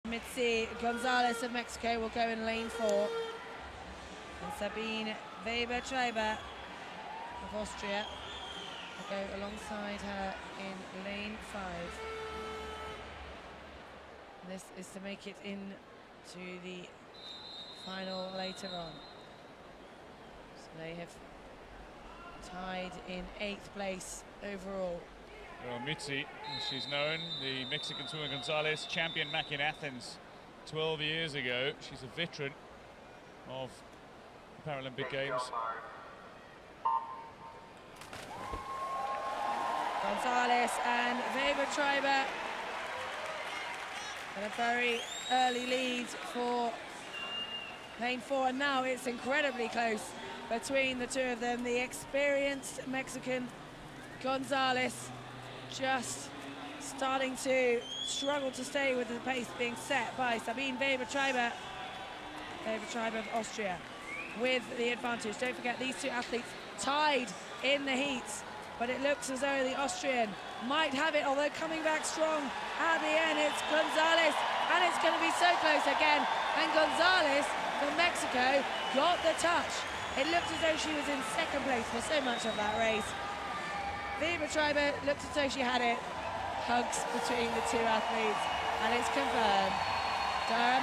Mitzi Gonzalez of Mexico will go in lane 4. And Sabine Weber-Treiber of Austria will go alongside her in lane 5. And this is to make it into the final later on. So they have tied in 8th place overall. Well, Mitzi, as she's known, the Mexican swimmer Gonzalez, champion back in Athens 12 years ago. She's a veteran of the Paralympic Games. Gonzalez and Weber-Treiber had a very early lead for lane 4, and now it's incredibly close between the two of them. The experienced Mexican Gonzalez just starting to struggle to stay with the pace being set by Sabine Weber-Treiber of Austria with the advantage. Don't forget, these two athletes tied in the heats, but it looks as though the Austrian might have it, although coming back strong at the end. It's Gonzalez, and it's going to be so close again, and Gonzalez from Mexico got the touch. It looked as though she was in 2nd place for so much of that race. Weber-Treiber looked as though she had it. Hugs between the two athletes, and it's confirmed.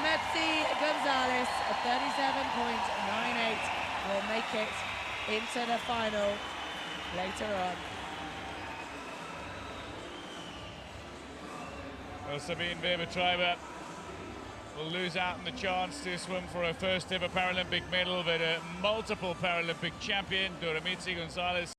Mitzi Gonzalez at 37.98 will make it into the final later on. Well, Sabine Weber-Treiber will lose out on the chance to swim for her first ever Paralympic medal, but a multiple Paralympic champion, Mitzi Gonzalez.